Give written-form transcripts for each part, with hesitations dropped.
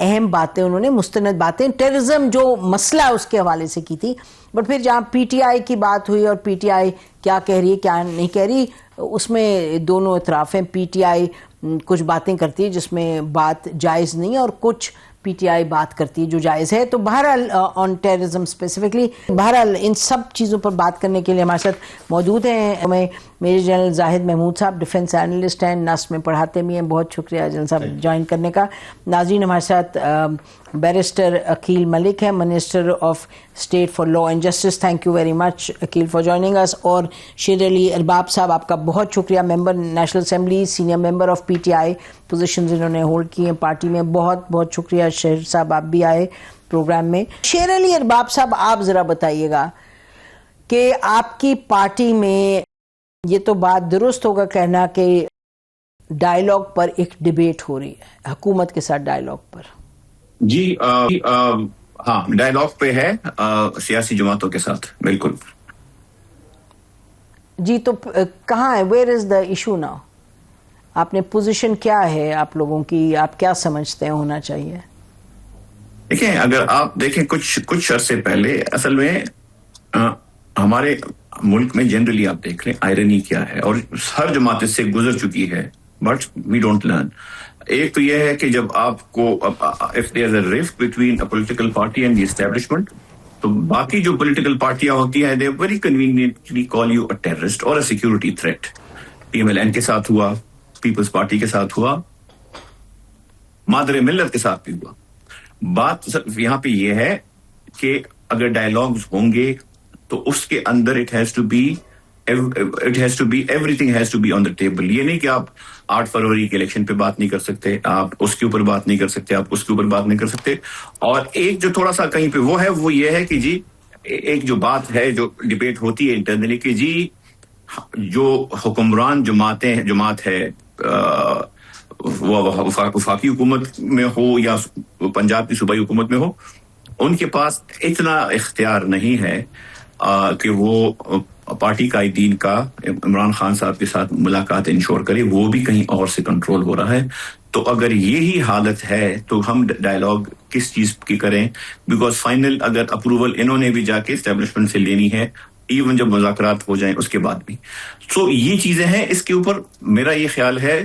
اہم باتیں انہوں نے مستند باتیں ٹیررزم جو مسئلہ اس کے حوالے سے کی تھی. بٹ پھر جہاں پی ٹی آئی کی بات ہوئی اور پی ٹی آئی کیا کہہ رہی ہے کیا نہیں کہہ رہی, اس میں دونوں اطراف ہیں. پی ٹی آئی کچھ باتیں کرتی ہے جس میں بات جائز نہیں ہے اور کچھ پی ٹی آئی بات کرتی ہے جو جائز ہے. تو بہرحال آن ٹیررزم اسپیسیفکلی, بہرحال ان سب چیزوں پر بات کرنے کے لیے ہمارے ساتھ موجود ہیں ہمیں میجر جنرل زاہد محمود صاحب, ڈیفنس اینالسٹ ہیں, نسٹ میں پڑھاتے بھی ہیں. بہت شکریہ جنرل صاحب جوائن کرنے کا. ناظرین ہمارے ساتھ بیرسٹر عقیل ملک ہے, minister of state for law and justice. Thank you very much Aqeel for joining us. اور شیر علی ارباب صاحب, آپ کا بہت شکریہ, member national assembly, senior member of P T I, positions انہوں نے ہولڈ کی ہیں پارٹی میں. بہت بہت شکریہ شیر صاحب, آپ بھی آئے پروگرام میں. شیر علی ارباب صاحب, آپ ذرا بتائیے گا کہ آپ کی پارٹی میں یہ تو بات درست ہوگا کہنا کہ ڈائیلاگ پر ایک ڈیبیٹ ہو رہی ہے حکومت کے ساتھ ڈائیلاگ پر. جی ہاں, ڈائیلاگ پہ ہے سیاسی جماعتوں کے ساتھ, بالکل. جی تو کہاں ہے, where is the issue now? آپ نے پوزیشن کیا ہے آپ لوگوں کی, آپ کیا سمجھتے ہیں ہونا چاہیے؟ دیکھیں, اگر آپ دیکھیں کچھ عرصے پہلے اصل میں ہمارے ملک میں جنرلی آپ دیکھ لیں آئرنی کیا ہے, اور ہر جماعت سے گزر چکی ہے, بٹ وی ڈونٹ لرن. ایک تو یہ ہے کہ جب آپ کو if there is a rift between a political party and the establishment, تو باقی جو پولیٹیکل پارٹیاں ہوتی ہیں they very conveniently call you a terrorist or a security threat. P M L N کے ساتھ ہوا, پیپلز پارٹی کے ساتھ ہوا, مادر ملت کے ساتھ بھی ہوا. بات یہاں پہ یہ ہے کہ اگر ڈائیلاگز ہوں گے تو اس کے اندر it has to be everything has to be on the table. یہ نہیں کہ آپ 8 فروری کے الیکشن پہ بات نہیں کر سکتے, آپ اس کے اوپر بات نہیں کر سکتے, آپ اس کے اوپر بات نہیں کر سکتے. اور ایک جو تھوڑا سا کہیں پہ وہ ہے, وہ یہ ہے کہ جی ایک جو بات ہے جو ڈبیٹ ہوتی ہے انٹرنلی کہ جی جو حکمران جماعت ہے وہ وفاقی حکومت میں ہو یا پنجاب کی صوبائی حکومت میں ہو, ان کے پاس اتنا اختیار نہیں ہے کہ وہ پارٹی قائدین کا عمران خان صاحب کے ساتھ ملاقات انشور کرے, وہ بھی کہیں اور سے کنٹرول ہو رہا ہے. تو اگر یہی حالت ہے تو ہم ڈائیلاگ کس چیز کی کریں, بیکاز فائنل اگر اپروول انہوں نے بھی جا کے اسٹیبلشمنٹ سے لینی ہے, ایون جب مذاکرات ہو جائیں اس کے بعد بھی. سو یہ چیزیں ہیں, اس کے اوپر میرا یہ خیال ہے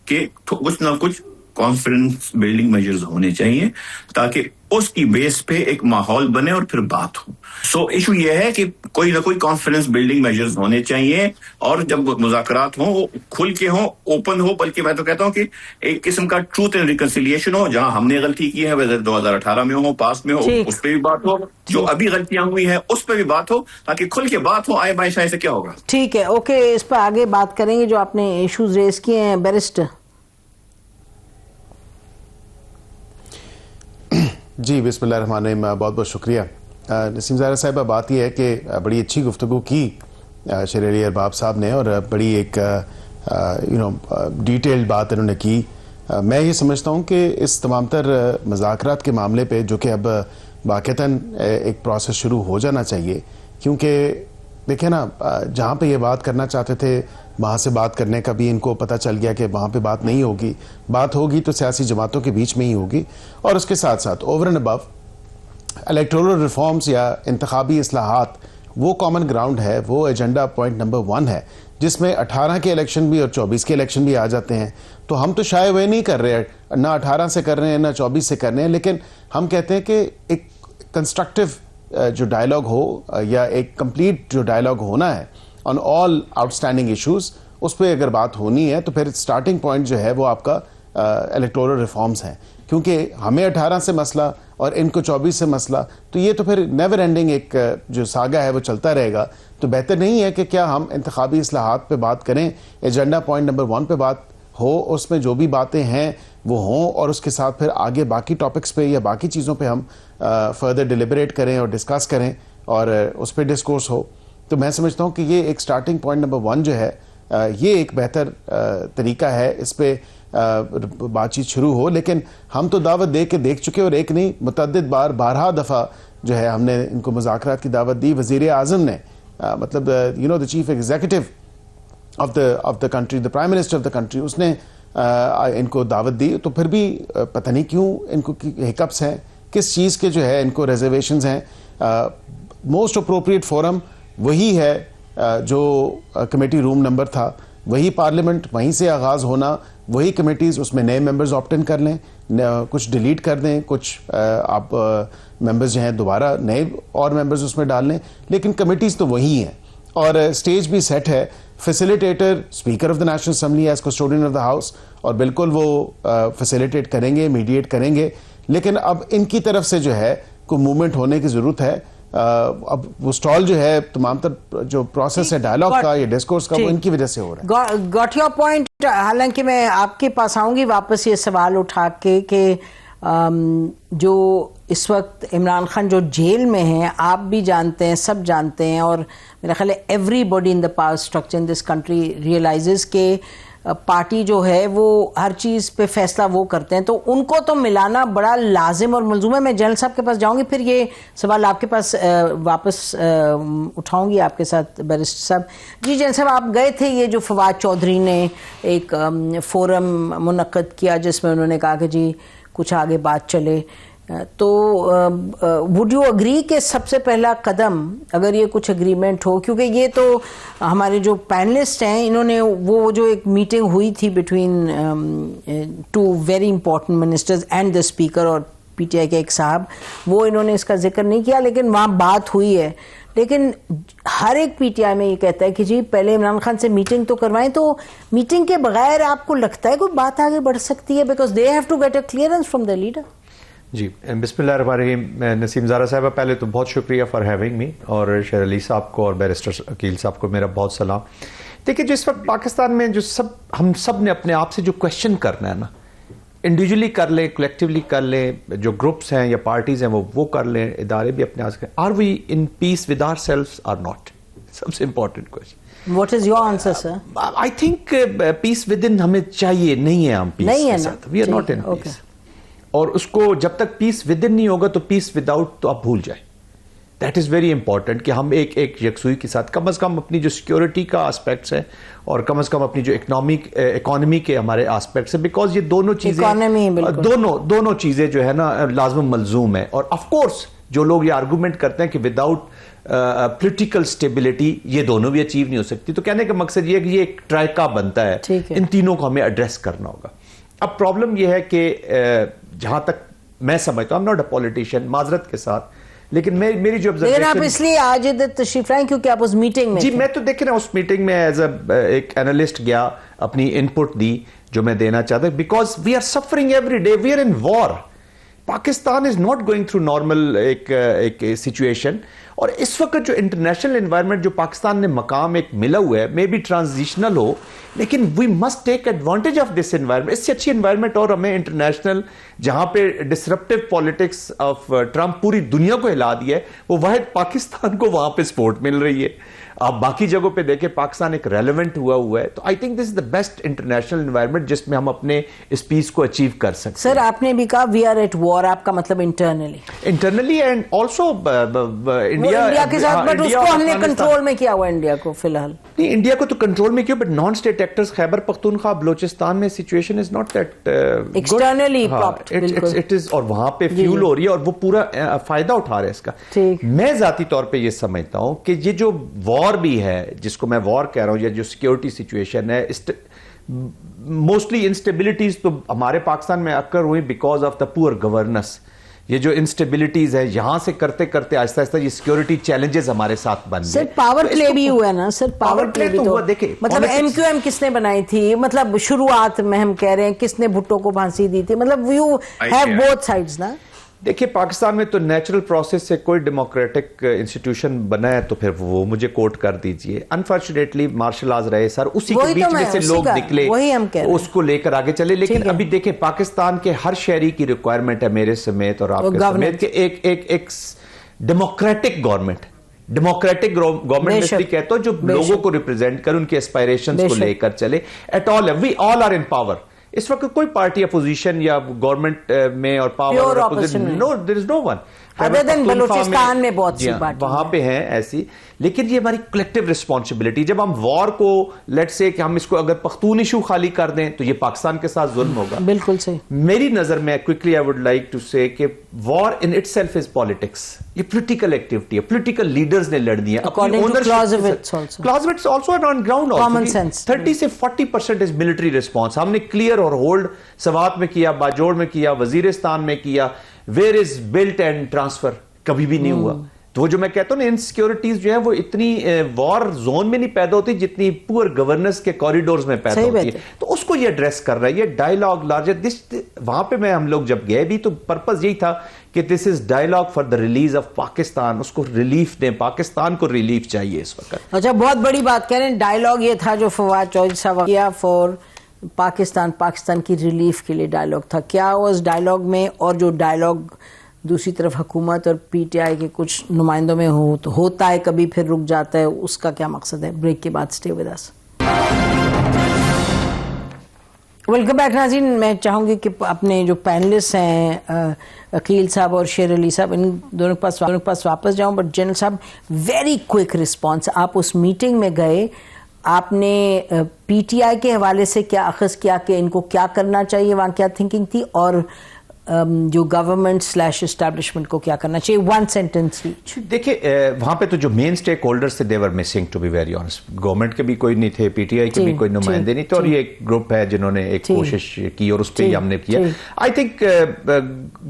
کہ کچھ نہ کچھ کانفیڈنس بلڈنگ میجرز ہونے چاہیے تاکہ اس کی بیس پہ ایک ماحول بنے اور پھر بات ہو. سو ایشو یہ ہے کہ کوئی نہ کوئی کانفیڈنس بلڈنگ میجرز ہونے چاہیے, اور جب مذاکرات ہوں وہ کھل کے ہوں, اوپن ہو, بلکہ میں تو کہتا ہوں کہ ایک قسم کا ٹروتھ اینڈ ریکنسیلیشن ہو. جہاں ہم نے غلطی کی ہے ویسے 2018 میں ہو, پاس میں ہو, اس پہ بھی بات ہو, جو ابھی غلطیاں ہوئی ہیں اس پہ بھی بات ہو, تاکہ کھل کے بات ہو. آئے بائیں شاہ سے کیا ہوگا. ٹھیک ہے, اوکے, اس پہ آگے بات کریں گے جو آپ نے ایشوز ریز کیے ہیں. بیرسٹر جی, بسم اللہ الرحمن الرحیم, بہت بہت شکریہ. نسیم زاہرہ صاحبہ, بات یہ ہے کہ بڑی اچھی گفتگو کی شیر علی ارباب صاحب نے, اور بڑی ایک ڈیٹیلڈ بات انہوں نے کی. میں یہ سمجھتا ہوں کہ اس تمام تر مذاکرات کے معاملے پہ جو کہ اب واقعتاً ایک پروسیس شروع ہو جانا چاہیے, کیونکہ دیکھیں نا, جہاں پہ یہ بات کرنا چاہتے تھے وہاں سے بات کرنے کا بھی ان کو پتہ چل گیا کہ وہاں پہ بات نہیں ہوگی. بات ہوگی تو سیاسی جماعتوں کے بیچ میں ہی ہوگی, اور اس کے ساتھ ساتھ over and above electoral reforms یا انتخابی اصلاحات, وہ کامن گراؤنڈ ہے, وہ ایجنڈا پوائنٹ نمبر 1 ہے, جس میں 18 کے الیکشن بھی اور 24 کے الیکشن بھی آ جاتے ہیں. تو ہم تو شائع ہوئے نہیں کر رہے, نہ 18 سے کر رہے ہیں نہ 24 سے کر رہے ہیں, لیکن ہم کہتے ہیں کہ ایک کنسٹرکٹیو جو ڈائیلاگ ہو یا ایک کمپلیٹ جو ڈائیلاگ ہونا ہے آن آل آؤٹ اسٹینڈنگ ایشوز, اس پہ اگر بات ہونی ہے تو پھر اسٹارٹنگ پوائنٹ جو ہے وہ آپ کا الیکٹورل ریفارمز ہیں, کیونکہ ہمیں 18 سے مسئلہ اور ان کو 24 سے مسئلہ, تو یہ تو پھر نیور اینڈنگ ایک جو ساگا ہے وہ چلتا رہے گا. تو بہتر نہیں ہے کہ کیا ہم انتخابی اصلاحات پہ بات کریں, ایجنڈا پوائنٹ نمبر 1 پہ بات ہو, اس میں جو بھی باتیں ہیں وہ ہوں, اور اس کے ساتھ پھر آگے باقی ٹاپکس پہ یا باقی چیزوں پہ ہم فردر ڈیلیبریٹ کریں اور ڈسکس کریں اور اس پہ ڈسکورس ہو. تو میں سمجھتا ہوں کہ یہ ایک سٹارٹنگ پوائنٹ نمبر 1 جو ہے یہ ایک بہتر طریقہ ہے, اس پہ بات چیت شروع ہو. لیکن ہم تو دعوت دے کے دیکھ چکے, اور ایک نہیں متعدد بار, 12 دفعہ جو ہے ہم نے ان کو مذاکرات کی دعوت دی. وزیر اعظم نے مطلب the chief executive of the country, the prime minister of the country, اس نے ان کو دعوت دی تو پھر بھی پتہ نہیں کیوں ان کو ہیکپس ہیں, کس چیز کے جو ہے ان کو ریزرویشنز ہیں. موسٹ اپروپریٹ فورم وہی ہے جو کمیٹی روم نمبر تھا, وہی پارلیمنٹ, وہیں سے آغاز ہونا, وہی کمیٹیز, اس میں نئے ممبرز آپٹ ان کر لیں, کچھ ڈیلیٹ کر دیں, کچھ آپ ممبرز جو ہیں دوبارہ نئے اور ممبرز اس میں ڈال لیں, لیکن کمیٹیز تو وہی ہیں اور اسٹیج بھی سیٹ ہے. Facilitator speaker of the national assembly as custodian of the house, اور بالکل وہ فیسیلیٹیٹ کریں گے, میڈیٹ کریں گے, لیکن اب ان کی طرف سے جو ہے کوئی موومنٹ ہونے کی ضرورت ہے. اب وہ سٹال جو ہے تمام تر جو پروسیس ہے ڈائلاگ کا یا ڈسکورس کا, وہ ان کی وجہ سے ہو رہا ہے. Got your point. حالانکہ میں آپ کے پاس آؤں گی واپس یہ سوال اٹھا کے کہ جو اس وقت عمران خان جو جیل میں ہیں, آپ بھی جانتے ہیں, سب جانتے ہیں, اور میرا خیال ہے every body in the power structure in this country realises کہ پارٹی جو ہے وہ ہر چیز پہ فیصلہ وہ کرتے ہیں, تو ان کو تو ملانا بڑا لازم اور ملزوم ہے. میں جنرل صاحب کے پاس جاؤں گی, پھر یہ سوال آپ کے پاس واپس اٹھاؤں گی آپ کے ساتھ بیرسٹر صاحب. جی جنرل صاحب, آپ گئے تھے, یہ جو فواد چودھری نے ایک فورم منعقد کیا جس میں انہوں نے کہا کہ جی کچھ آگے بات چلے, تو وڈ یو اگری کہ سب سے پہلا قدم اگر یہ کچھ اگریمنٹ ہو, کیونکہ یہ تو ہمارے جو پینلسٹ ہیں انہوں نے وہ جو ایک میٹنگ ہوئی تھی between two very important ministers and the speaker اور پی ٹی آئی کے ایک صاحب, وہ انہوں نے اس کا ذکر نہیں کیا, لیکن وہاں بات ہوئی ہے. لیکن ہر ایک پی ٹی آئی میں یہ کہتا ہے کہ جی پہلے عمران خان سے میٹنگ تو کروائیں. تو میٹنگ کے بغیر آپ کو لگتا ہے کوئی بات آگے بڑھ سکتی ہے, because they have to get a clearance from the leader? جی بسم اللہ الرحمن الرحیم. نسیم زارا صاحبہ, پہلے تو بہت شکریہ فار ہیونگ می, اور شیر علی صاحب کو اور بیرسٹر عقیل صاحب کو میرا بہت سلام. دیکھیے, جو اس وقت پاکستان میں جو ہم سب نے اپنے آپ سے جو کوشچن کرنا ہے نا, انڈیویجولی کر لیں, کلیکٹیولی کر لیں, جو گروپس ہیں یا پارٹیز ہیں وہ کر لیں, ادارے بھی اپنے آپ سے, are we in peace with ourselves are not? سب سے important question. What is your answer sir? I think peace within ہمیں چاہیے, نہیں ہے ہم پیس کے ساتھ, وی آر ناٹ ان پیس. اور اس کو جب تک پیس ود ان نہیں ہوگا تو پیس ود آؤٹ تو آپ بھول جائیں. دیٹ از ویری امپورٹنٹ کہ ہم ایک یکسوئی کے ساتھ کم از کم اپنی جو سیکورٹی کا آسپیکٹس ہے اور کم از کم اپنی جو اکانومی کے ہمارے آسپیکٹس ہیں, بیکاز یہ دونوں چیزیں دونوں چیزیں جو ہے نا لازم ملزوم ہے. اور آف کورس جو لوگ یہ آرگومنٹ کرتے ہیں کہ وداؤٹ پولیٹیکل اسٹیبلٹی یہ دونوں بھی اچیو نہیں ہو سکتی, تو کہنے کا مقصد یہ ہے کہ یہ ایک ٹرائکا بنتا ہے, ان تینوں کو ہمیں ایڈریس کرنا ہوگا. اب پرابلم یہ ہے کہ جہاں تک میں سمجھتا ہوں, I'm not a politician, معذرت کے ساتھ, لیکن میری جو لیکن آپ اس لیے آج تشریف لائیں کیونکہ آپ اس میٹنگ میں جی میں تو دیکھیں نا اس میٹنگ میں ایز اے ایک انالسٹ گیا, اپنی ان پٹ دی جو میں دینا چاہتا ہوں, because we are suffering every day, we are in war. Pakistan is not going through normal ایک سچویشن, اور اس وقت جو انٹرنیشنل انوائرمنٹ جو پاکستان نے مقام ایک ملا ہوا ہے, مے بی ٹرانزیشنل ہو, لیکن we must take advantage of this environment. اس سے اچھی انوائرمنٹ اور ہمیں انٹرنیشنل جہاں پہ ڈسرپٹیو پالیٹکس آف ٹرمپ پوری دنیا کو ہلا دیا ہے, وہ واحد پاکستان کو وہاں پہ سپورٹ مل رہی ہے. آپ باقی جگہوں پہ دیکھیں پاکستان ایک ریلیونٹ ہوا ہے, تو I think this is the best international environment جس میں ہم اپنے اس پیس کو اچیو کر سکتے ہیں. سر آپ نے بھی کہا وی آر ایٹ وار, آپ کا مطلب انٹرنلی اینڈ آلسو انڈیا کے ساتھ, بٹ اس کو ہم نے کنٹرول میں کیا ہوا انڈیا کو فی الحال. نہیں, انڈیا کو تو کنٹرول میں کیوں, but non state actors Khyber Pakhtunkhwa Balochistan میں situation is not that externally prompt it is, اور وہاں پہ فیول ہو رہی ہے اور وہ پورا فائدہ اٹھا رہے ہیں اس کا. میں ذاتی طور پہ یہ سمجھتا ہوں کہ یہ جو وار بھی ہے, جس کو میں وار کہہ رہا ہوں, یا جو سیکورٹی سچویشن ہے, موسٹلی انسٹیبلٹیز تو ہمارے پاکستان میں اکر ہوئی بیکاز آف دا پور گورننس. یہ جو انسٹیبلٹیز ہے یہاں سے کرتے کرتے آہستہ آہستہ یہ سیکورٹی چیلنجز ہمارے ساتھ بن گئے. سر پاور پلے بھی ہوا ہے نا سر, پاور پلے بھی تو دیکھیں, مطلب ایم کیو ایم کس نے بنائی تھی, مطلب شروعات میں ہم کہہ رہے ہیں کس نے بھٹو کو پھانسی دی تھی, مطلب یو ہیو بوتھ سائڈز نا. دیکھیے پاکستان میں تو نیچرل پروسیس سے کوئی ڈیموکریٹک انسٹیٹیوشن بنا ہے تو پھر وہ مجھے کوٹ کر دیجئے. انفارچونیٹلی مارشل لاز رہے سر, اسی کے بیچ میں سے لوگ نکلے, اس کو لے کر آگے چلے. لیکن ابھی دیکھیں پاکستان کے ہر شہری کی ریکوائرمنٹ ہے, میرے سمیت اور آپ کے سمیت, کہ ایک ڈیموکریٹک گورنمنٹ, ڈیموکریٹک گورنمنٹ اس لیے کہتا ہوں جو لوگوں کو ریپرزینٹ کر, ان کے اسپائریشنز کو لے کر چلے. At all we all are in power. اس وقت کوئی پارٹی اپوزیشن یا گورنمنٹ میں اور power, no there is no one. Other than Balochistan میں بہت سی پارٹی وہاں پہ ہیں ایسی. لیکن یہ ہماری کلیکٹیو رسپانسبلٹی. جب ہم وار کو لیٹ سے کہ ہم اس کو اگر پختون ایشو خالی کر دیں تو یہ پاکستان کے ساتھ ظلم ہوگا. بالکل صحیح. میری نظر میں quickly I would like to say کہ war in itself is politics. یہ پولیٹیکل ایکٹیویٹی ہے, پولیٹیکل لیڈرز نے لڑنی ہے. Clausewitz also on ground common sense 30 سے 40% از ملٹری ریسپانس. ہم نے کلیئر اور ہولڈ سوات میں کیا, باجوڑ میں کیا, وزیرستان میں کیا. Where is built and transfer کبھی بھی نہیں ہوا. تو وہ جو میں کہتا ہوں نا انسیکیورٹیز جو ہے وہ اتنی وار زون میں نہیں پیدا ہوتی جتنی پور گورننس کے کوریڈورز میں پیدا ہوتی ہے. تو اس کو یہ ایڈریس کر رہا ہے, یہ ڈائیلاگ لارجر. وہاں پہ میں ہم لوگ جب گئے بھی تو پرپز یہی تھا کہ this is dialogue for the release of Pakistan. اس کو ریلیف دیں, پاکستان کو ریلیف چاہیے اس وقت. اچھا, بہت بڑی بات کہہ رہے ہیں. ڈائیلاگ یہ تھا جو فواد چودھری صاحب کیا فار پاکستان کی ریلیف کے لیے ڈائیلاگ تھا. کیا اس ڈائیلاگ میں اور جو ڈائیلاگ دوسری طرف حکومت اور پی ٹی آئی کے کچھ نمائندوں میں ہوتا ہے کبھی پھر رک جاتا ہے, اس کا کیا مقصد ہے؟ بریک کے بعد stay with us. Welcome back ناظرین. میں چاہوں گی کہ اپنے جو پینلسٹ ہیں عقیل صاحب اور شیر علی صاحب, ان دونوں کے پاس واپس جاؤں. بٹ جنرل صاحب, ویری کوئک رسپانس. آپ اس میٹنگ میں گئے, آپ نے پی ٹی آئی کے حوالے سے کیا اخذ کیا کہ ان کو کیا کرنا چاہیے, وہاں کیا تھنکنگ تھی, اور جو گورنمنٹ / اسٹیبلشمنٹ کو کیا کرنا چاہیے؟ One sentence. دیکھیں وہاں پہ تو جو مین اسٹیک ہولڈرز تھے, they were missing to be very honest. Government کے بھی کوئی نہیں تھے, پی ٹی آئی کے بھی کوئی نمائندے نہیں تھے, اور یہ ایک گروپ ہے جنہوں نے ایک کوشش کی اور اس پہ ہی ہم نے کیا. آئی تھنک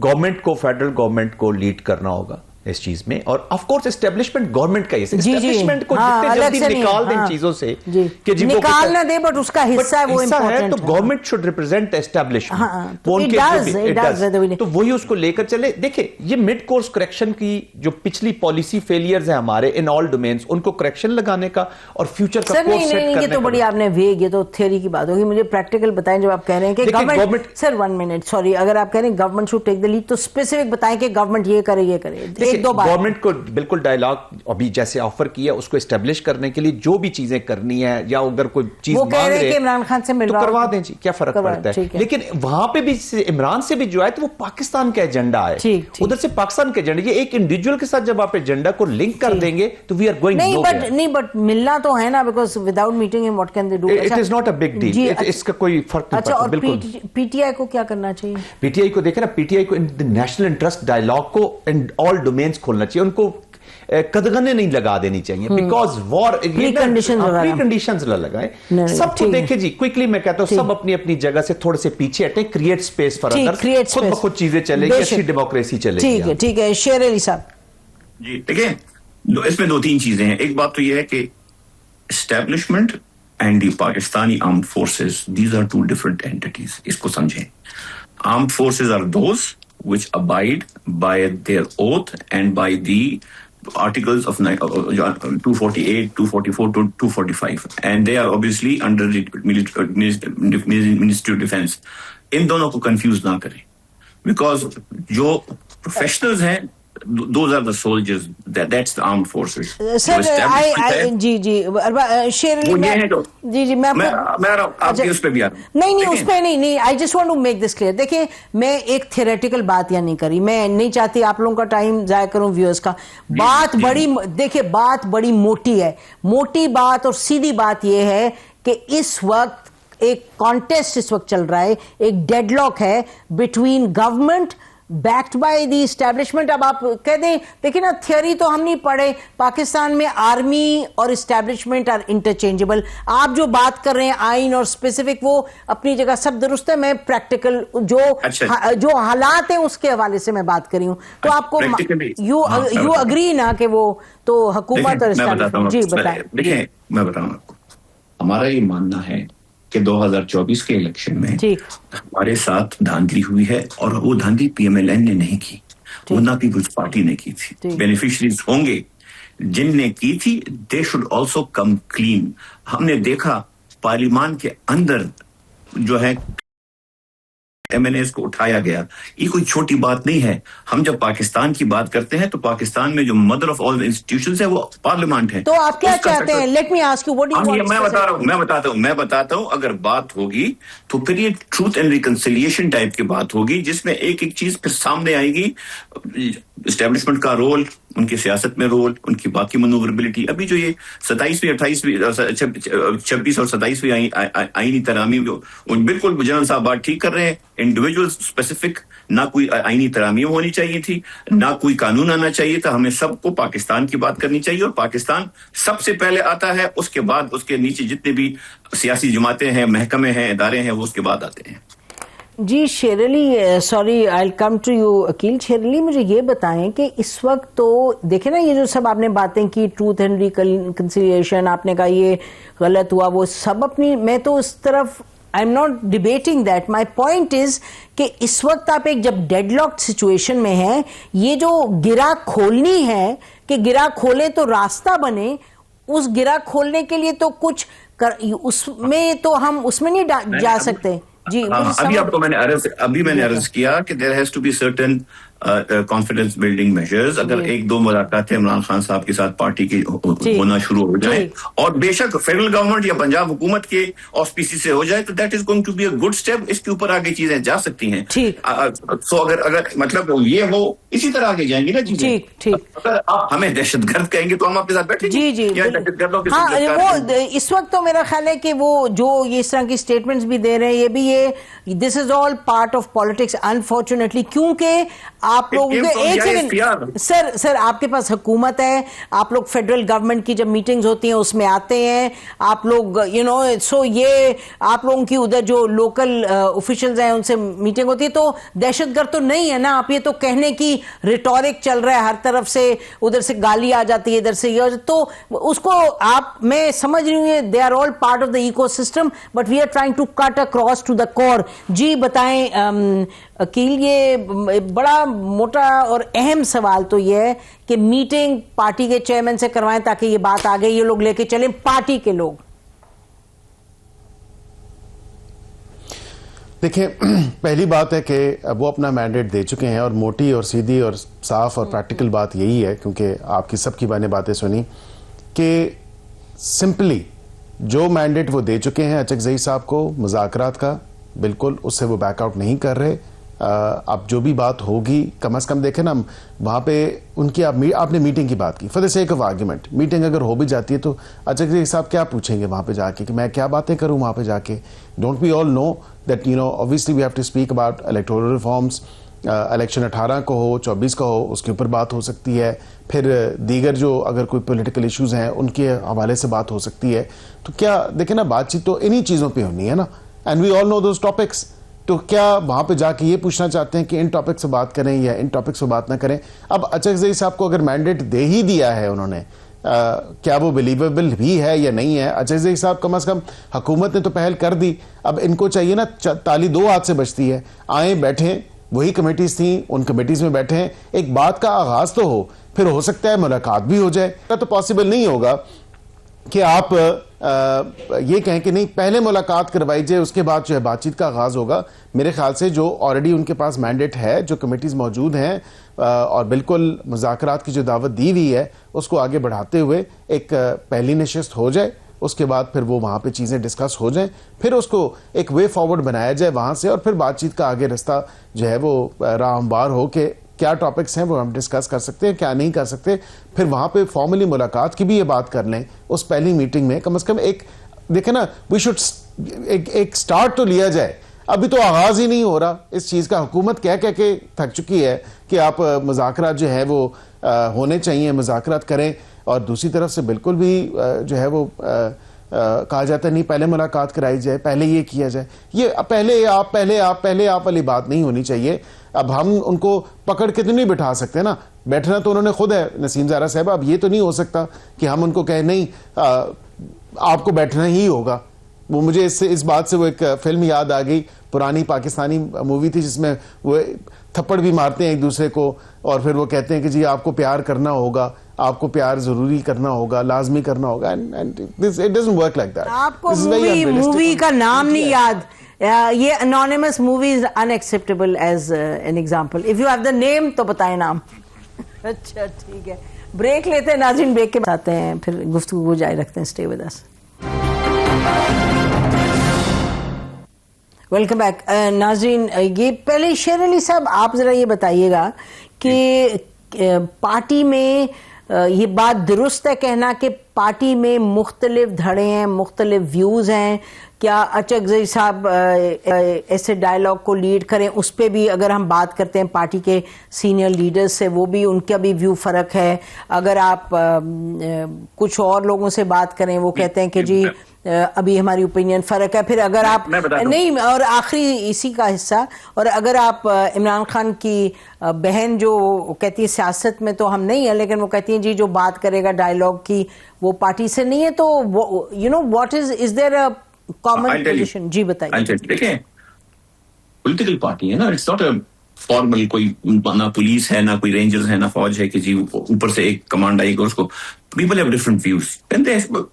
گورنمنٹ کو, فیڈرل گورنمنٹ کو لیڈ کرنا ہوگا اس چیز میں. اور آف کورس اسٹیبلشمنٹ گورنمنٹ کا ہی, اسٹیبلشمنٹ کو جتنے جلدی نکال دیں چیزوں سے کہ جی نکال نہ دے, بٹ اس کا حصہ ہے, وہ امپورٹنٹ ہے. تو گورنمنٹ شوڈ ریپرزینٹ اسٹیبلشمنٹ, تو وہی اس کو لے کر چلے. دیکھیں یہ مڈ کورس کریکشن کی جو پچھلی پالیسی فیلئرز ہیں ہمارے ان آل ڈومینز, ان کو کریکشن لگانے کا اور فیوچر کا کورس سیٹ کرنے کا. یہ تو بڑی آپ نے ویگ, یہ تو تھیوری کی بات ہوگی. مجھے پریکٹیکل بتائیں. جب آپ کہہ رہے ہیں کہ گورنمنٹ, سر 1 منٹ سوری, اگر آپ کہہ رہے ہیں government should take the lead, تو اسپیسیفک بتائیں کہ گورنمنٹ یہ کرے, یہ کرے. ایک دو بات گورنمنٹ کو بالکل ڈائیلاگ ابھی جیسے آفر کیا, اس کو اسٹیبلش کرنے کے لیے جو بھی چیزیں کرنی ہے, یا اگر کوئی چیز مانگ رہے ہیں عمران خان سے مل تو کروا دیں جی, کیا فرق پڑتا ہے. لیکن وہاں پہ بھی عمران سے بھی جو ہے تو وہ پاکستان کا ایجنڈا ہے, ادھر سے پاکستان کا ایجنڈا. یہ ایک انڈیویجول کے ساتھ جب آپ ایجنڈا کو لنک کر دیں گے تو وی آر گوئنگ نہیں, بٹ ملنا تو ہے نا, بیکاز وداؤٹ میٹنگ ہم what can they do. It is not a big deal, اس کا کوئی فرق نہیں پڑتا. بالکل پی ٹی آئی کو کیا کرنا چاہیے؟ پی ٹی آئی کو دیکھیں نا, پی ٹی آئی کو نیشنل انٹرسٹ ڈائیلاگ کو ان آل ڈومینز کھولنا چاہیے. ان کو قدغنیں نہیں لگا دینی چاہیے, بیکاز وار پری کنڈیشنز نہ لگائیں. سب کو دیکھیں جی کوئکلی, میں کہتا ہوں سب اپنی اپنی جگہ سے تھوڑے سے پیچھے ہٹیں, کریٹ اسپیس فار ادرز, خود بخود چیزیں چلیں گی, اچھی ڈیموکریسی چلے گی. ٹھیک ہے. شیر علی صاحب جی دیکھیں, اس میں 2-3 چیزیں ہیں. ایک بات تو یہ ہے کہ establishment and the Pakistani armed forces, these are 2 different entities. اس کو سمجھیں. Armed forces are those which abide by their oath and by the articles of 248, 244 to 245, and they are obviously under the Ministry of Defense. ان دونوں کو confuse نہ کریں, because جو professionals ہیں, those are the soldiers, that's the armed forces. Sir, جی شیر علی, جی میں آپ کے اس پہ بھی آ رہا ہوں. نہیں اس پہ نہیں, I just want to make this clear. دیکھیں میں ایک تھیوریٹیکل بات یا نہیں کری, میں نہیں چاہتی آپ لوگوں کا ٹائم ضائع کروں, ویورز کا. بات بڑی, دیکھیں بات بڑی موٹی ہے. موٹی بات اور سیدھی بات یہ ہے کہ اس وقت ایک کانٹیسٹ اس وقت چل رہا ہے, ایک ڈیڈ لاک ہے between government backed by the establishment. اب آپ کہہ دیں, دیکھیں نا تھیوری تو ہم نہیں پڑھے, پاکستان میں آرمی اور اسٹیبلشمنٹ آر انٹرچینجبل. آپ جو بات کر رہے ہیں آئین اور اسپیسیفک, وہ اپنی جگہ سب درست ہے. میں پریکٹیکل جو حالات ہیں اس کے حوالے سے میں بات کری ہوں. تو آپ کو یو اگری نا کہ وہ تو حکومت اور اسٹیبلشمنٹ. جی بتائیں. دیکھیں میں بتاؤں آپ کو, ہمارا یہ ماننا ہے کہ 2024 کے الیکشن میں ہمارے ساتھ دھاندلی ہوئی ہے, اور وہ دھاندلی پی ایم ایل این نے نہیں کی, وہ نہ پیپلز پارٹی نے کی تھی. بینیفیشریز ہوں گے جن نے کی تھی, they should also come clean. ہم نے دیکھا پارلیمان کے اندر جو ہے MNAs کو اٹھایا گیا. یہ کوئی چھوٹی بات نہیں ہے. ہم جب پاکستان کی بات کرتے ہیں تو پاکستان میں جو مدر آف آل انسٹیٹیوشنز ہے وہ پارلیمنٹ ہے. تو آپ کیا چاہتے ہیں؟ لیٹ می آسک یو، میں بتاتا ہوں اگر بات ہوگی تو پھر یہ ٹروتھ اینڈ ریکنسیلیشن ٹائپ کی بات ہوگی، جس میں ایک ایک چیز پھر سامنے آئے گی. اسٹیبلشمنٹ کا رول، ان کی سیاست میں رول، ان کی باقی منوربلٹی. ابھی جو یہ 27ویں 28ویں 26 اور 27ویں آئینی ترامیم جو بالکل جنرل صاحب بات ٹھیک کر رہے ہیں، انڈیویجول اسپیسیفک نہ کوئی آئینی ترامیم ہونی چاہیے تھی، نہ کوئی قانون آنا چاہیے تھا. ہمیں سب کو پاکستان کی بات کرنی چاہیے، اور پاکستان سب سے پہلے آتا ہے، اس کے بعد اس کے نیچے جتنے بھی سیاسی جماعتیں ہیں، محکمے ہیں، ادارے ہیں، وہ اس کے بعد آتے ہیں. جی Sher Ali, sorry I come to you Aqeel. Sher Ali مجھے یہ بتائیں کہ اس وقت تو دیکھیں نا، یہ جو سب آپ نے باتیں کی، ٹروتھ اینڈ ریکنسیلیشن، آپ نے کہا یہ غلط ہوا، وہ سب اپنی، میں تو اس طرف I am not debating that. My point is کہ اس وقت آپ ایک جب ڈیڈ لاک سچویشن میں ہیں، یہ جو گرہ کھولنی ہے کہ گرہ کھولیں تو راستہ بنے، اس گرہ کھولنے کے لیے تو کچھ اس میں تو ہم اس میں نہیں جا سکتے. جی ابھی آپ کو میں نے عرض کیا کہ there has to be certain confidence building measures. اگر ایک دو ملاقاتیں عمران خان صاحب کے ساتھ پارٹی کی ہونا شروع ہو جائیں، اور بے شک فیڈرل گورنمنٹ یا پنجاب حکومت کے آسپیسی سے ہو جائے، تو that is going to be a good step. اس کے اوپر آگے چیزیں جا سکتی ہیں. سو اگر مطلب یہ ہو، اسی طرح آگے جائیں گی نا چیزیں. اگر آپ ہمیں دہشت گرد کہیں گے تو ہم آپ کے ساتھ بیٹھیں گے. جی وہ اس وقت تو میرا خیال ہے کہ وہ جو یہ اس طرح کی اسٹیٹمنٹس بھی دے رہے ہیں، یہ بھی this is all part of politics unfortunately. کیونکہ آپ لوگ سر آپ کے پاس حکومت ہے، آپ لوگ فیڈرل گورنمنٹ کی جب میٹنگز ہوتی ہیں اس میں آتے ہیں آپ لوگ، سو یہ آپ لوگوں کی ادھر جو لوکل آفیشلز ہیں ان سے میٹنگ ہوتی ہے. تو دہشت گرد تو نہیں ہے نا. آپ یہ تو کہنے کی ریٹورک چل رہا ہے ہر طرف سے، ادھر سے گالی آ جاتی ہے، ادھر سے یہ، تو اس کو آپ، میں سمجھ رہی ہوں they are all part of the ecosystem, but we are trying to cut across to the core. جی بتائیں عقیل، یہ بڑا موٹا اور اہم سوال تو یہ ہے کہ میٹنگ پارٹی کے چیئرمین سے کروائیں تاکہ یہ بات آگے یہ لوگ لے کے چلیں، پارٹی کے لوگ. دیکھیں، پہلی بات ہے کہ وہ اپنا مینڈیٹ دے چکے ہیں، اور موٹی اور سیدھی اور صاف اور پریکٹیکل بات یہی ہے، کیونکہ آپ کی سب کی میں نے باتیں سنی، کہ سمپلی جو مینڈیٹ وہ دے چکے ہیں اچکزئی صاحب کو مذاکرات کا، بالکل اس سے وہ بیک آؤٹ نہیں کر رہے. اب جو بھی بات ہوگی، کم از کم دیکھیں نا، وہاں پہ ان کی آپ نے میٹنگ کی بات کی، for the sake of argument. Meeting اگر ہو بھی جاتی ہے تو اچکزئی صاحب کیا پوچھیں گے وہاں پہ جا کے کہ میں کیا باتیں کروں وہاں پہ جا کے؟ Don't we all know that obviously we have to speak about electoral reforms. الیکشن 18 کو ہو، 24 کا ہو، اس کے اوپر بات ہو سکتی ہے. پھر دیگر جو اگر کوئی پولیٹیکل ایشوز ہیں ان کے حوالے سے بات ہو سکتی ہے. تو کیا دیکھیں نا، بات چیت تو انہی چیزوں پہ ہونی ہے نا. And we all know those topics. تو کیا وہاں پہ جا کے یہ پوچھنا چاہتے ہیں کہ ان ٹاپک سے بات کریں یا ان ٹاپک سے بات نہ کریں؟ اب اچکزئی صاحب کو اگر مینڈیٹ دے ہی دیا ہے انہوں نے، کیا وہ بلیویبل بھی ہے یا نہیں ہے؟ اچکزئی صاحب کم از کم حکومت نے تو پہل کر دی، اب ان کو چاہیے نا، تالی دو ہاتھ سے بچتی ہے. آئیں بیٹھیں، وہی کمیٹیز تھیں، ان کمیٹیز میں بیٹھیں، ایک بات کا آغاز تو ہو، پھر ہو سکتا ہے ملاقات بھی ہو جائے. تو پاسبل نہیں ہوگا کہ آپ یہ کہیں کہ نہیں پہلے ملاقات کروائی جائے، اس کے بعد جو ہے بات چیت کا آغاز ہوگا. میرے خیال سے جو آلریڈی ان کے پاس مینڈیٹ ہے، جو کمیٹیز موجود ہیں، اور بالکل مذاکرات کی جو دعوت دی ہوئی ہے اس کو آگے بڑھاتے ہوئے ایک پہلی نشست ہو جائے، اس کے بعد پھر وہ وہاں پہ چیزیں ڈسکس ہو جائیں، پھر اس کو ایک وے فارورڈ بنایا جائے وہاں سے، اور پھر بات چیت کا آگے رستہ جو ہے وہ راہ ہموار ہو کہ کیا ٹاپکس ہیں وہ ہم ڈسکس کر سکتے ہیں، کیا نہیں کر سکتے. پھر وہاں پہ فارملی ملاقات کی بھی یہ بات کر لیں اس پہلی میٹنگ میں. کم از کم ایک دیکھیں نا، وی شوڈ ایک سٹارٹ تو لیا جائے. ابھی تو آغاز ہی نہیں ہو رہا اس چیز کا. حکومت کہہ کے تھک چکی ہے کہ آپ مذاکرات جو ہے وہ ہونے چاہیے، مذاکرات کریں، اور دوسری طرف سے بالکل بھی جو ہے وہ کہا جاتا ہے نہیں پہلے ملاقات کرائی جائے، پہلے یہ کیا جائے. یہ پہلے آپ والی بات نہیں ہونی چاہیے. اب ہم ان کو پکڑ کے تو نہیں بٹھا سکتے نا، بیٹھنا تو انہوں نے خود ہے نسیم زہرا صاحب. اب یہ تو نہیں ہو سکتا کہ ہم ان کو کہیں نہیں آپ کو بیٹھنا ہی ہوگا. وہ مجھے اس بات سے وہ ایک فلم یاد آ گئی، پرانی پاکستانی مووی تھی جس میں وہ تھپڑ بھی مارتے ہیں ایک دوسرے کو، اور پھر وہ کہتے ہیں کہ جی آپ کو پیار کرنا ہوگا. آپ کو پیار ضروری کرنا ہوگا, لازمی کرنا ہوگا, and it doesn't work like that. آپ کو مووی کا نام نہیں یاد, یہ anonymous movie is unacceptable as an example. If you have the name تو بتائیں نام. اچھا ٹھیک ہے, بریک لیتے ہیں ناظرین, بریک کے بعد آتے ہیں پھر گفتگو جاری رکھتے ہیں. Stay with us. Welcome back. ناظرین, یہ پہلے شیر علی صاحب آپ ذرا یہ بتائیے گا کہ پارٹی میں یہ بات درست ہے کہنا کہ پارٹی میں مختلف دھڑے ہیں, مختلف ویوز ہیں, کیا اچکزئی صاحب ایسے ڈائلاگ کو لیڈ کریں؟ اس پہ بھی اگر ہم بات کرتے ہیں پارٹی کے سینئر لیڈرز سے, وہ بھی ان کا بھی ویو فرق ہے. اگر آپ کچھ اور لوگوں سے بات کریں, وہ کہتے ہیں کہ جی ابھی ہماری اوپینین فرق ہے. پھر اگر آپ نہیں, اور آخری اسی کا حصہ, اور اگر آپ عمران خان کی بہن جو کہتی ہے سیاست میں تو ہم نہیں ہیں, لیکن وہ کہتی ہیں جی جو بات کرے گا ڈائلاگ کی وہ پارٹی سے نہیں ہے, تو you know what is there a common position? جی بتائیے. دیکھیں, پولیٹیکل پارٹی ہے نا, اٹس ناٹ اے فارمل, کوئی نہ پولیس ہے, نہ کوئی رینجرز ہے, نہ فوج ہے کہ جی اوپر سے ایک کمانڈ آئی گا اس کو. People have different views.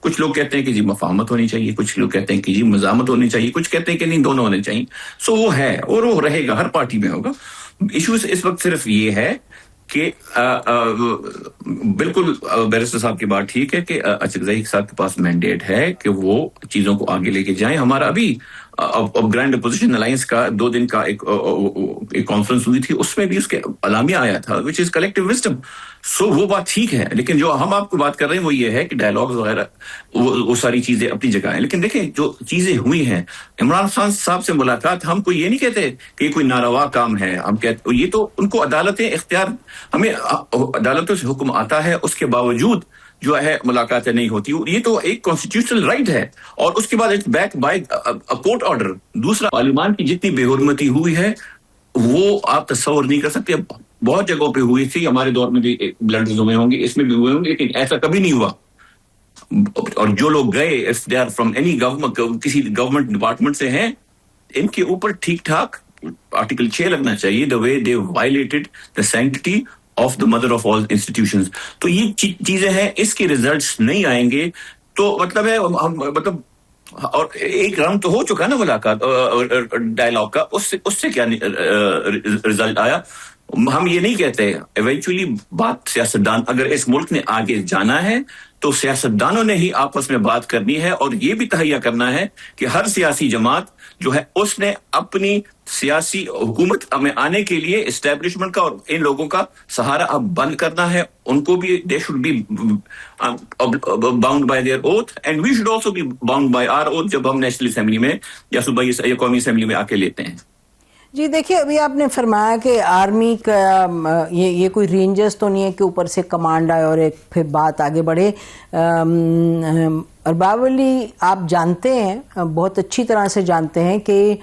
کچھ لوگ کہتے ہیں کہ جی مفاہمت ہونی چاہیے, کچھ لوگ کہتے ہیں کہ جی مزاحمت ہونی چاہیے, کچھ کہتے ہیں کہ نہیں دونوں ہونے چاہیے. سو وہ ہے اور وہ رہے گا, ہر پارٹی میں ہوگا. ایشوز اس وقت صرف یہ ہے کہ بالکل بیرسٹر صاحب کی بات ٹھیک ہے کہ اچکزئی صاحب کے پاس مینڈیٹ ہے کہ وہ چیزوں کو آگے لے کے جائیں. ہمارا ابھی گرینڈ اپوزیشن الائنس کا 2 دن کا ایک کانفرنس ہوئی تھی, اس میں بھی اس کے اعلامیہ آیا تھا وچ از کلیکٹیو وزڈم. سو وہ بات ٹھیک ہے, لیکن جو ہم آپ کو بات کر رہے ہیں وہ یہ ہے کہ ڈائلاگز وغیرہ وہ ساری چیزیں اپنی جگہ ہیں. لیکن دیکھیں جو چیزیں ہوئی ہیں, عمران خان صاحب سے ملاقات, ہم کو یہ نہیں کہتے کہ یہ کوئی ناروا کام ہے, ہم کہتے یہ تو ان کو عدالتیں اختیار, ہمیں عدالتوں سے حکم آتا ہے, اس کے باوجود جو ہے ملاقاتیں نہیں ہوتی. یہ تو ایک کانسٹیٹیوشنل رائٹ ہے, اور اس کے بعد it's back by court order. دوسرا, پارلیمان کی جتنی بے حرمتی ہوئی ہے وہ آپ تصور نہیں کر سکتے. بہت جگہوں پہ ہوئی تھی, ہمارے دور میں بھی بلنڈرز ہوئے ہوں گے, اس میں بھی ہوئے ہوں گے, لیکن ایسا کبھی نہیں ہوا. اور جو لوگ گئے if they are from any government, کسی گورنمنٹ ڈپارٹمنٹ سے ہیں, ان کے اوپر ٹھیک ٹھاک آرٹیکل 6 لگنا چاہیے, the way they violated the sanctity of the mother of all institutions. تو یہ چیزیں ہیں, اس کے ریزلٹس نہیں آئیں گے تو مطلب ہے مطلب, اور ایک راؤنڈ تو ہو چکا نا ملاقات ڈائلاگ کا, اس سے کیا ریزلٹ آیا؟ ہم یہ نہیں کہتے. ایونچولی بات سیاستدان, اگر اس ملک نے آگے جانا ہے تو سیاستدانوں نے ہی آپس میں بات کرنی ہے, اور یہ بھی تہیہ کرنا ہے کہ ہر سیاسی جماعت جو ہے اس نے اپنی سیاسی حکومت میں آنے کے لیے اسٹیبلشمنٹ کا اور ان لوگوں کا سہارا اب بند کرنا ہے. ان کو بھی they should be bound by their oath and we should also be bound by our oath جب ہم نیشنل اسمبلی میں یا صوبائی یا قومی اسمبلی میں آ کے لیتے ہیں. جی دیکھیے, ابھی آپ نے فرمایا کہ آرمی کا یہ کوئی رینجرز تو نہیں ہے کہ اوپر سے کمانڈ آئے اور ایک پھر بات آگے بڑھے. ارباب علی, آپ جانتے ہیں, بہت اچھی طرح سے جانتے ہیں کہ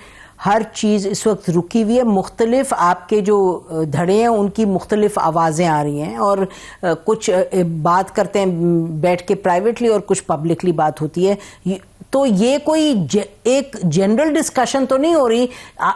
ہر چیز اس وقت رکی ہوئی ہے, مختلف آپ کے جو دھڑے ہیں ان کی مختلف آوازیں آ رہی ہیں, اور کچھ بات کرتے ہیں بیٹھ کے پرائیویٹلی اور کچھ پبلکلی بات ہوتی ہے. تو یہ کوئی ایک جنرل ڈسکشن تو نہیں ہو رہی.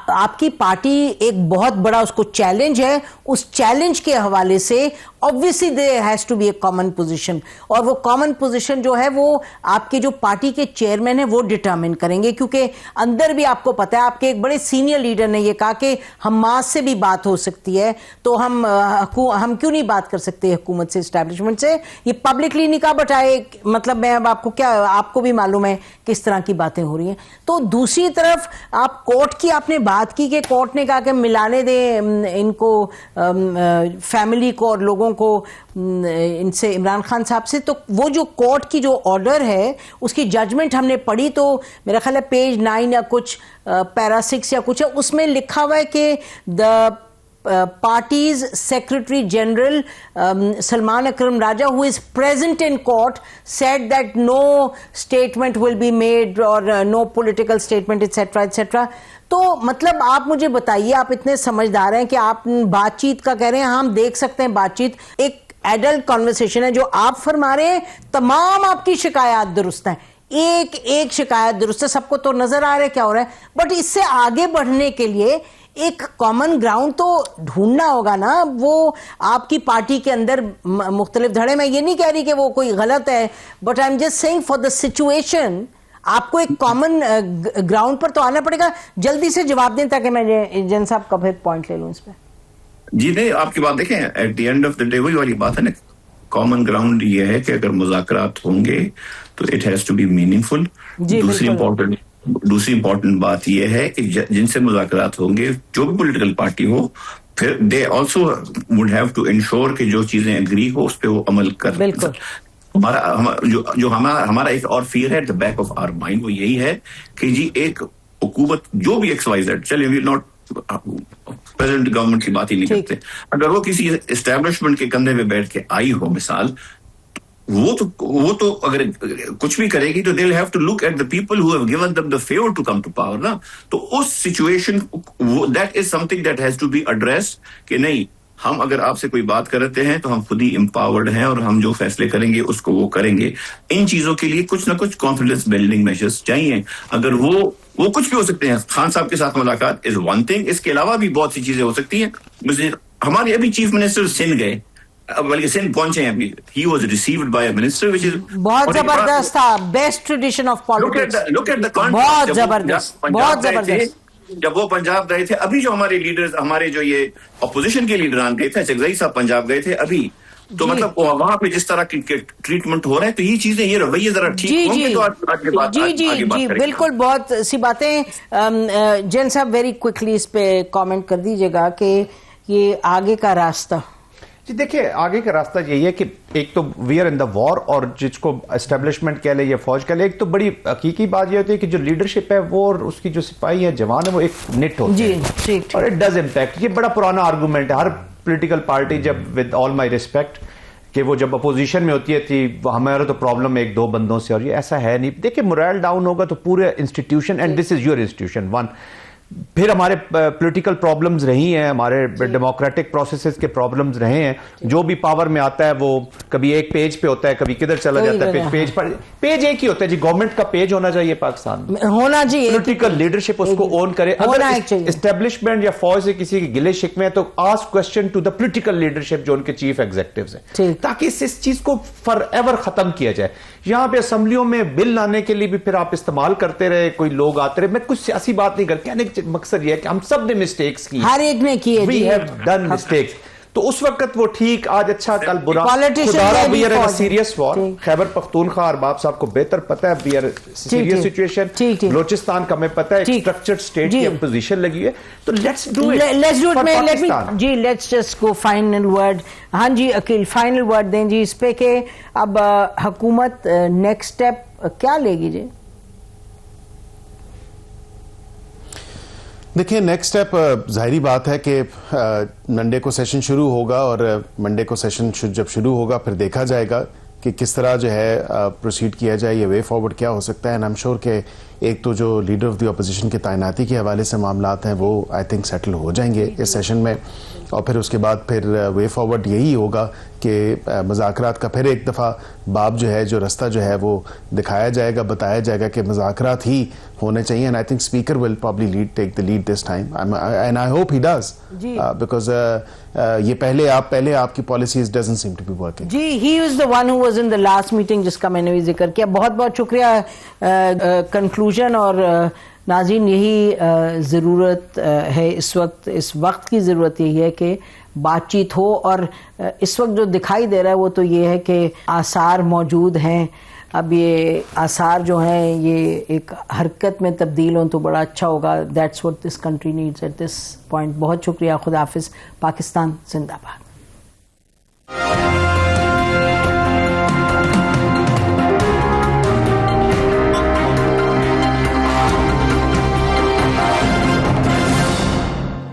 آپ کی پارٹی ایک بہت بڑا اس کو چیلنج ہے, اس چیلنج کے حوالے سے obviously there has to be a common position, اور وہ common position جو ہے وہ آپ کے جو پارٹی کے چیئرمین ہیں وہ ڈٹرمن کریں گے, کیونکہ اندر بھی آپ کو پتا ہے آپ کے ایک بڑے سینئر لیڈر نے یہ کہا کہ حماس سے بھی بات ہو سکتی ہے, تو ہم کیوں نہیں بات کر سکتے حکومت سے, اسٹیبلشمنٹ سے. یہ پبلکلی نہیں کہا, بٹ مطلب میں اب آپ کو کیا, آپ کو بھی معلوم ہے کس طرح کی باتیں ہو رہی ہیں. تو دوسری طرف آپ کورٹ کی آپ نے بات کی کہ کورٹ نے کہا کہ ملانے دیں ان کو, فیملی کو اور لوگوں کو ان سے, عمران خان صاحب سے. تو وہ جو کورٹ کی جو آرڈر ہے اس کی ججمنٹ ہم نے پڑھی, تو میرا خیال ہے پیج 9 یا کچھ پیرا 6 یا کچھ ہے, اس میں لکھا ہوا ہے کہ دا party's Secretary General Salman Akram Raja, who is present in court, said that no statement will be made or no political statement etc etc. تو مطلب آپ مجھے بتائیے, آپ اتنے سمجھدار ہیں کہ آپ بات چیت کا کہہ رہے ہیں, ہم دیکھ سکتے ہیں بات چیت ایک ایڈلٹ کانورسیشن ہے. جو آپ فرما رہے ہیں تمام آپ کی شکایات درست ہیں, ایک شکایت درست ہے, سب کو تو نظر آ رہا ہے کیا ہو رہا ہے, بٹ اس سے آگے بڑھنے کے لیے ایک کامن گراؤنڈ تو ڈھونڈنا ہوگا نا. وہ آپ کی پارٹی کے اندر مختلف دھڑے, میں یہ نہیں کہہ رہی کہ وہ کوئی غلط ہے, but I am just saying for the situation آپ کو ایک کامن گراؤنڈ پر تو آنا پڑے گا. جلدی سے جواب دیں تاکہ میں جن صاحب کا پھر پوائنٹ لے لوں اس پہ. جی نہیں, آپ کی بات دیکھیں, at the end of the day وہی والی بات ہے نا, کامن گراؤنڈ یہ ہے کہ اگر مذاکرات ہوں گے تو it has to be meaningful. دوسری امپورٹنٹ بات یہ ہے کہ جن سے مذاکرات ہوں گے, جو بھی پولیٹیکل پارٹی ہو, پھر they also would have to ensure کہ جو چیزیں اگری ہو اس پہ وہ عمل کر. ہمارا ایک اور فیئر ہے at the back of our mind, وہ یہی ہے کہ جی ایک حکومت جو بھی ایکس وائی زیڈ, چلے وی ناٹ پریزنٹ گورنمنٹ کی بات ہی نہیں کرتے, اگر وہ کسی اسٹیبلشمنٹ کے کندھے پہ بیٹھ کے آئی ہو مثال, وہ تو اگر کچھ بھی کرے گی تو they will have to look at the people who have given them the favour to come to power نا. تو اس situation that is something that has to be address کہ نہیں, ہم اگر آپ سے کوئی بات کرتے ہیں تو ہم خود ہی امپاورڈ ہیں اور ہم جو فیصلے کریں گے اس کو وہ کریں گے. ان چیزوں کے لیے کچھ نہ کچھ کانفیڈنس بلڈنگ میجرز چاہیے. اگر وہ کچھ بھی ہو سکتے ہیں, خان صاحب کے ساتھ ملاقات از ون تھنگ, اس کے علاوہ بھی بہت سی چیزیں ہو سکتی ہیں. ہمارے ابھی چیف منسٹر سندھ گئے, بلکہ سندھ پہنچے ہیں ابھی, he was received by a minister which is بہت زبردست تھا, بیسٹ ٹریڈیشن آف پالیٹکس, بہت زبردست, بہت زبردست. جب وہ پنجاب گئے تھے, ابھی جو ہمارے لیڈرز, ہمارے جو یہ اپوزیشن کے لیڈران گئے تھے, چغزئی صاحب پنجاب گئے تھے ابھی, تو مطلب وہاں پہ جس طرح کی ٹریٹمنٹ ہو رہا ہے, تو یہ چیزیں, یہ رویے ذرا ٹھیک ہوں گے تو آگے بات کریں گے. جی بالکل, بہت سی باتیں. جین صاحب ویری کوئکلی اس پہ کامنٹ کر دیجیے گا کہ یہ آگے کا راستہ. جی دیکھیے, آگے کا راستہ یہی ہے کہ ایک تو وی آر ان دا وار, اور جس کو اسٹیبلشمنٹ کہہ لے یا فوج کہہ لے, ایک تو بڑی حقیقی بات یہ ہوتی ہے کہ جو لیڈرشپ ہے وہ اور اس کی جو سپاہی ہے, جوان ہے, وہ ایک نٹ ہوتی ہے, اور اٹ ڈز امپیکٹ. یہ بڑا پرانا آرگومنٹ ہے. ہر پولیٹیکل پارٹی, جب ود آل مائی ریسپیکٹ, کہ وہ جب اپوزیشن میں ہوتی ہے تھی, ہمارا تو پرابلم ایک دو بندوں سے, اور یہ ایسا ہے نہیں. دیکھیں مورائل ڈاؤن ہوگا تو پورے institution, and this is your institution one. پھر ہمارے پولیٹیکل پرابلمز رہی ہیں, ہمارے ڈیموکریٹک پروسیسز کے پرابلمز رہے ہیں. جو بھی پاور میں آتا ہے وہ کبھی ایک پیج پہ ہوتا ہے, کبھی کدھر چلا جاتا ہے. پیج پر پیج ایک ہی ہوتا ہے جی, گورنمنٹ کا پیج ہونا چاہیے پاکستان میں, ہونا چاہیے. پولیٹیکل لیڈرشپ اس کو اون کرے. اگر اسٹیبلشمنٹ یا فوج سے کسی کے گلے شکوے ہیں تو ask question to the political leadership جو ان کے چیف ایگزیکٹوز ہیں, تاکہ اس چیز کو فار ایور ختم کیا جائے. یہاں پہ اسمبلیوں میں بل لانے کے لیے بھی پھر آپ استعمال کرتے رہے, کوئی لوگ آتے رہے. میں کچھ سیاسی بات نہیں کرتا, کہنے کا مقصد یہ ہے کہ ہم سب نے مسٹیکس کی, ہر ایک نے کی ہے, وی ہیو ڈن مسٹیکس. تو اس وقت وہ ٹھیک, آج اچھا کل برا. خدارہ we are in serious war. Khyber Pakhtunkhwa Arbab صاحب کو بہتر پتہ ہے, we are serious situation. Balochistan کا ہمیں پتہ ہے اسٹرکچرڈ اسٹیٹ کی اپوزیشن لگی ہے, تو لیٹس ڈو اٹ. جی let's just go final word. ہاں جی عقیل, فائنل ورڈ دیں جی اس پہ کہ اب حکومت نیکسٹ اسٹیپ کیا لے گی. جی دیکھیں, نیکسٹ اسٹیپ ظاہری بات ہے کہ منڈے کو سیشن شروع ہوگا, اور منڈے کو سیشن جب شروع ہوگا پھر دیکھا جائے گا کہ کس طرح جو ہے پروسیڈ کیا جائے, یہ وے فارورڈ کیا ہو سکتا ہے. اینڈ آئی ایم شیور کہ ایک تو جو لیڈر آف دی اپوزیشن کی تعیناتی کے حوالے سے معاملات ہیں وہ آئی تھنک سیٹل ہو جائیں گے اس سیشن میں, اور پھر اس کے بعد پھر وے فارورڈ یہی ہوگا کہ مذاکرات کا پھر ایک دفعہ باب جو ہے, جو رستہ جو ہے وہ دکھایا جائے گا, بتایا جائے گا کہ مذاکرات ہی ہونے چاہیے. And I think speaker will probably take the lead this time, and I hope he does, because یہ پہلے آپ کی policies doesn't seem to be working. جی he is the one who was in the last meeting جس کا میں نے بھی ذکر کیا. بہت بہت شکریہ. کنکلوژن, اور ناظرین یہی ضرورت ہے اس وقت کی ضرورت یہی ہے کہ بات چیت ہو, اور اس وقت جو دکھائی دے رہا ہے وہ تو یہ ہے کہ آثار موجود ہیں. اب یہ آثار جو ہیں یہ ایک حرکت میں تبدیل ہوں تو بڑا اچھا ہوگا. That's what this country needs at this point. بہت شکریہ. خدا حافظ. پاکستان زندہ باد.